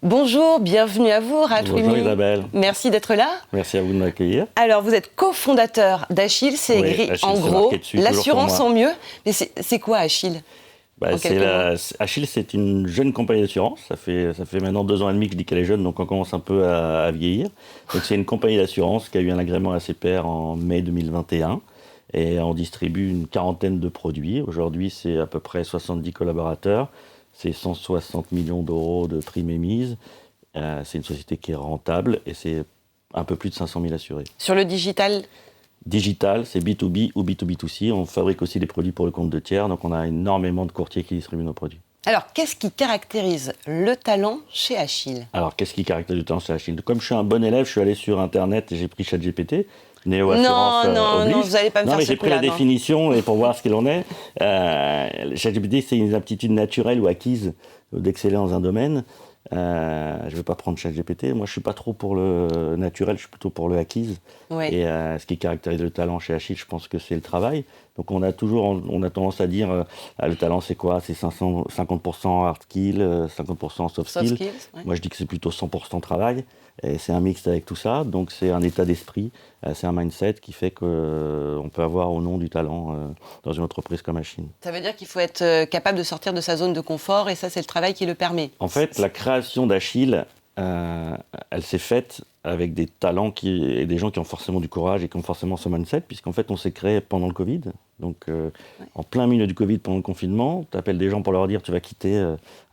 Bonjour, bienvenue à vous, Ralph Rumi. Bonjour Isabelle. Merci d'être là. Merci à vous de m'accueillir. Alors, vous êtes cofondateur d'Achille, c'est écrit Achille, en c'est gros, marqué dessus, l'assurance en mieux. Mais c'est quoi Achille? Achille, c'est une jeune compagnie d'assurance. Ça fait maintenant 2 ans et demi que je dis qu'elle est jeune, donc on commence un peu à vieillir. Donc c'est une compagnie d'assurance qui a eu un agrément ACPR en mai 2021. Et on distribue une 40aine de produits. Aujourd'hui, c'est à peu près 70 collaborateurs. C'est 160 millions d'euros de primes émises. C'est une société qui est rentable et c'est un peu plus de 500 000 assurés. Sur le digital? Digital, c'est B2B ou B2B2C. On fabrique aussi des produits pour le compte de tiers, donc on a énormément de courtiers qui distribuent nos produits. Alors, qu'est-ce qui caractérise le talent chez Achille? Alors, qu'est-ce qui caractérise le talent chez Achille? Comme je suis un bon élève, je suis allé sur Internet et j'ai pris ChatGPT. Non, vous n'allez pas me faire ce coup-là. Non, mais j'ai pris la définition et pour voir ce qu'il en est. ChatGPT, c'est une aptitude naturelle ou acquise d'exceller dans un domaine. Je ne vais pas prendre ChatGPT. Moi, je ne suis pas trop pour le naturel, je suis plutôt pour le acquise. Oui. Et ce qui caractérise le talent chez Achille, je pense que c'est le travail. Donc, on a tendance à dire le talent, c'est quoi? C'est 50% hard skill, 50% soft skill. Ouais. Moi, je dis que c'est plutôt 100% travail. Et c'est un mix avec tout ça. Donc, c'est un état d'esprit, c'est un mindset qui fait qu'on peut avoir au nom du talent dans une entreprise comme Achille. Ça veut dire qu'il faut être capable de sortir de sa zone de confort et ça, c'est le travail qui le permet. En fait, la création d'Achille, elle s'est faite avec des talents et des gens qui ont forcément du courage et qui ont forcément ce mindset, puisqu'en fait, on s'est créé pendant le Covid. Donc, en plein milieu du Covid, pendant le confinement, tu appelles des gens pour leur dire tu vas quitter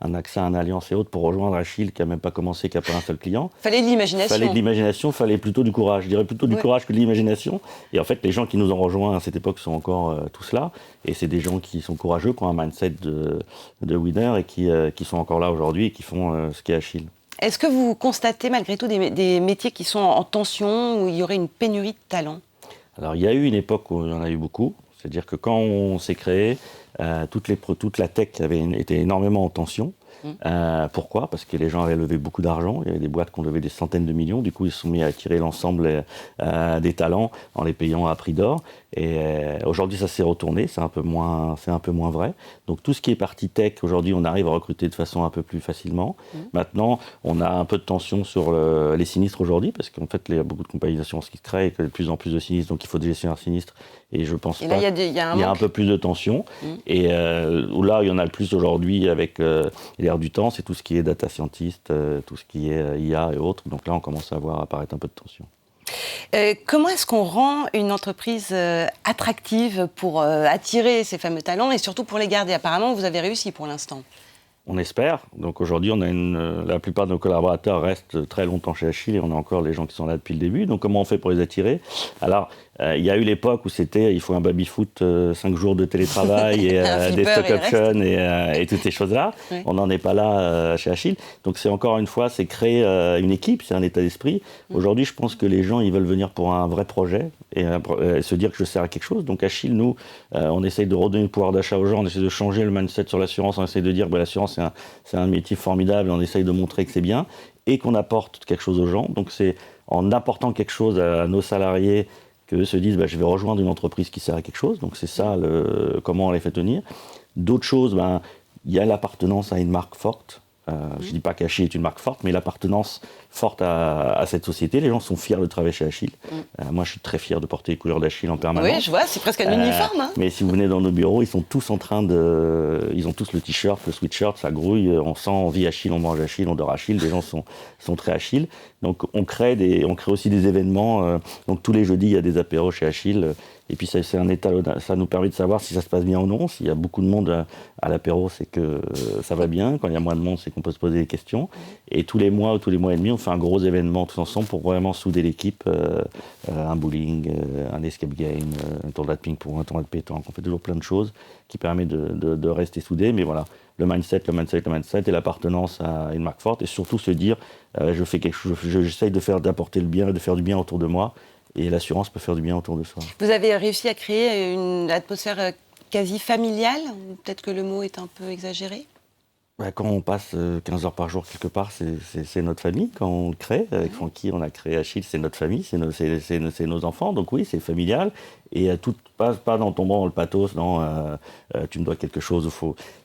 un AXA, un Allianz et autres pour rejoindre Achille qui n'a même pas commencé, qui n'a pas un seul client. Fallait de l'imagination. Fallait de l'imagination, fallait plutôt du courage. Je dirais plutôt du courage que de l'imagination. Et en fait, les gens qui nous ont rejoints à cette époque sont encore tous là. Et c'est des gens qui sont courageux, qui ont un mindset de winner et qui sont encore là aujourd'hui et qui font ce qu'est Achille. Est-ce que vous constatez malgré tout des métiers qui sont en tension, où il y aurait une pénurie de talent? Alors, il y a eu une époque où il y en a eu beaucoup. C'est-à-dire que quand on s'est créé, toute la tech était énormément en tension. Pourquoi? Parce que les gens avaient levé beaucoup d'argent. Il y avait des boîtes qui ont levé des centaines de millions. Du coup, ils se sont mis à attirer l'ensemble des talents en les payant à prix d'or. Et aujourd'hui, ça s'est retourné. C'est un peu moins vrai. Donc, tout ce qui est partie tech, aujourd'hui, on arrive à recruter de façon un peu plus facilement. Maintenant, on a un peu de tension sur les sinistres aujourd'hui, parce qu'en fait, il y a beaucoup de compagnies d'assurance qui se créent, et de plus en plus de sinistres. Donc, il faut des gestionnaires sinistres. Et je pense qu'il y a un peu plus de tension. Et là, il y en a le plus aujourd'hui avec l'air du temps, c'est tout ce qui est data scientist, tout ce qui est IA et autres. Donc là, on commence à voir apparaître un peu de tension. Comment est-ce qu'on rend une entreprise attractive pour attirer ces fameux talents et surtout pour les garder? Apparemment, vous avez réussi pour l'instant. On espère. Donc aujourd'hui, la plupart de nos collaborateurs restent très longtemps chez Achille et on a encore les gens qui sont là depuis le début. Donc comment on fait pour les attirer? Alors, il y a eu l'époque où il faut un baby-foot, 5 jours de télétravail et des stock options et toutes ces choses-là. Oui. On n'en est pas là chez Achille. Donc c'est encore une fois, c'est créer une équipe, c'est un état d'esprit. Aujourd'hui, je pense que les gens, ils veulent venir pour un vrai projet et se dire que je sers à quelque chose. Donc Achille, nous, on essaye de redonner le pouvoir d'achat aux gens, on essaie de changer le mindset sur l'assurance, on essaie de dire que l'assurance, c'est un métier formidable, on essaye de montrer que c'est bien et qu'on apporte quelque chose aux gens. Donc c'est en apportant quelque chose à nos salariés qu'eux se disent je vais rejoindre une entreprise qui sert à quelque chose. Donc c'est ça comment on les fait tenir. D'autres choses, il y a l'appartenance à une marque forte. Je ne dis pas qu'Achille est une marque forte, mais l'appartenance forte à cette société. Les gens sont fiers de travailler chez Achille. Moi, je suis très fier de porter les couleurs d'Achille en permanence. Oui, je vois, c'est presque un uniforme. Mais si vous venez dans nos bureaux, ils sont tous en train ils ont tous le t-shirt, le sweatshirt, ça grouille. On vit Achille, on mange Achille, on dort Achille. Les gens sont très Achille. Donc, on crée aussi des événements. Donc, tous les jeudis, il y a des apéros chez Achille. Et puis, c'est un état, ça nous permet de savoir si ça se passe bien ou non. S'il y a beaucoup de monde à l'apéro, c'est que ça va bien. Quand il y a moins de monde, c'est qu'on peut se poser des questions. Et tous les mois ou tous les mois et demi, on fait un gros événement tous ensemble pour vraiment souder l'équipe. Un bowling, un escape game, un tournoi de ping-pong, un tournoi de pétanque. On fait toujours plein de choses qui permettent de rester soudés. Mais voilà, le mindset et l'appartenance à une marque forte. Et surtout se dire, je fais quelque chose, j'essaye d'apporter le bien, de faire du bien autour de moi. Et l'assurance peut faire du bien autour de soi. Vous avez réussi à créer une atmosphère quasi familiale? Peut-être que le mot est un peu exagéré? Quand on passe 15 heures par jour quelque part, c'est notre famille. Quand on le crée, avec Francky, on a créé Achille, c'est notre famille, c'est nos enfants. Donc oui, c'est familial. Et tout pas dans tombant dans le pathos, tu me dois quelque chose.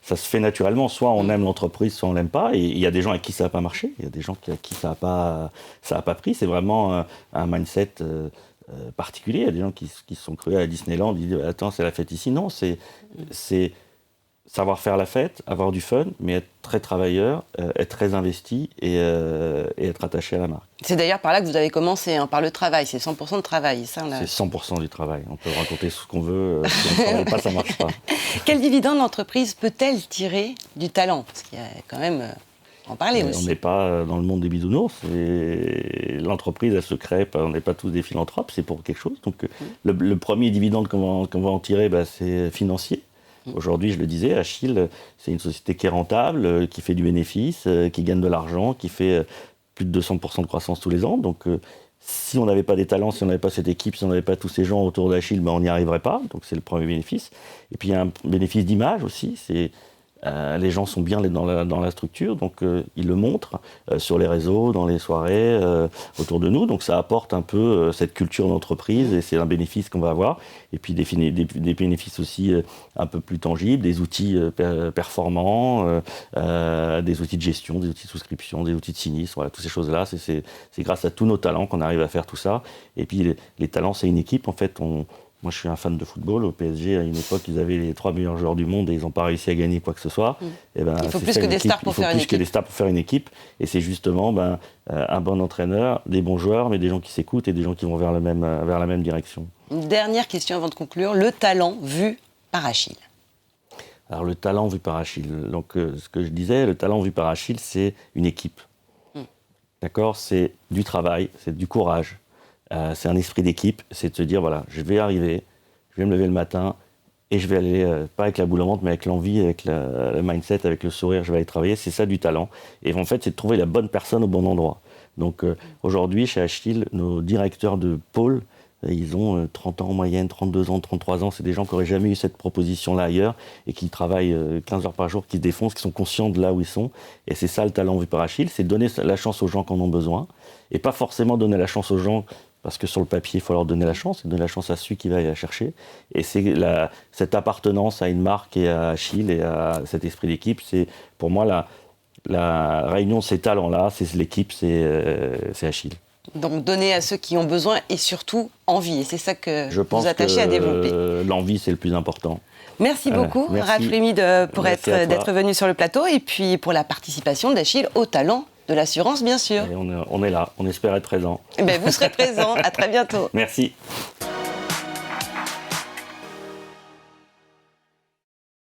Ça se fait naturellement. Soit on aime l'entreprise, soit on l'aime pas. Et il y a des gens à qui ça n'a pas marché. Il y a des gens à qui ça a pas pris. C'est vraiment un mindset particulier. Il y a des gens qui se sont crus à Disneyland, ils disent attends, c'est la fête ici. Non, c'est savoir faire la fête, avoir du fun, mais être très travailleur, être très investi et être attaché à la marque. C'est d'ailleurs par là que vous avez commencé, par le travail. C'est 100% de travail. Ça, C'est 100% du travail. On peut raconter ce qu'on veut. Si on ne travaille pas, ça ne marche pas. Quel dividende l'entreprise peut-elle tirer du talent? Parce qu'il y a quand même... en parler aussi. On n'est pas dans le monde des bisounours. L'entreprise, elle se crée. On n'est pas tous des philanthropes. C'est pour quelque chose. Donc, le premier dividende qu'on va en tirer, c'est financier. Aujourd'hui, je le disais, Achille, c'est une société qui est rentable, qui fait du bénéfice, qui gagne de l'argent, qui fait plus de 200% de croissance tous les ans. Donc, si on n'avait pas des talents, si on n'avait pas cette équipe, si on n'avait pas tous ces gens autour d'Achille, on n'y arriverait pas. Donc, c'est le premier bénéfice. Et puis, il y a un bénéfice d'image aussi. Les gens sont bien dans la structure, donc ils le montrent sur les réseaux, dans les soirées, autour de nous. Donc ça apporte un peu cette culture d'entreprise et c'est un bénéfice qu'on va avoir. Et puis des bénéfices aussi un peu plus tangibles, des outils performants, des outils de gestion, des outils de souscription, des outils de sinistre, voilà, toutes ces choses-là. C'est grâce à tous nos talents qu'on arrive à faire tout ça. Et puis les talents, c'est une équipe. En fait, moi, je suis un fan de football. Au PSG, à une époque, ils avaient les 3 meilleurs joueurs du monde et ils n'ont pas réussi à gagner quoi que ce soit. Il faut plus que des stars pour faire une équipe. Il faut plus que des stars pour faire une équipe. Et c'est justement un bon entraîneur, des bons joueurs, mais des gens qui s'écoutent et des gens qui vont vers la même direction. Une dernière question avant de conclure. Le talent vu par Achille. Alors, le talent vu par Achille. Donc, ce que je disais, le talent vu par Achille, c'est une équipe. D'accord ? C'est du travail, c'est du courage. C'est un esprit d'équipe, c'est de se dire, voilà, je vais arriver, je vais me lever le matin et je vais aller, pas avec la boule au ventre, mais avec l'envie, avec le mindset, avec le sourire, je vais aller travailler. C'est ça du talent. Et en fait, c'est de trouver la bonne personne au bon endroit. Donc aujourd'hui, chez Achille, nos directeurs de pôle, ils ont 30 ans en moyenne, 32 ans, 33 ans. C'est des gens qui n'auraient jamais eu cette proposition-là ailleurs et qui travaillent 15 heures par jour, qui se défoncent, qui sont conscients de là où ils sont. Et c'est ça le talent vu par Achille, c'est donner la chance aux gens qui en ont besoin. Et pas forcément donner la chance aux gens parce que sur le papier, il faut leur donner la chance, et donner la chance à celui qui va aller la chercher. Et c'est cette appartenance à une marque et à Achille et à cet esprit d'équipe, c'est pour moi la réunion de ces talents-là, c'est l'équipe, c'est Achille. Donc donner à ceux qui ont besoin et surtout envie. Et c'est ça que vous attachez à développer. L'envie, c'est le plus important. Merci beaucoup, Ralph Rémy, d'être venu sur le plateau et puis pour la participation d'Achille au talent de l'assurance, bien sûr. Et on est là, on espère être présent. Vous serez présent, à très bientôt. Merci.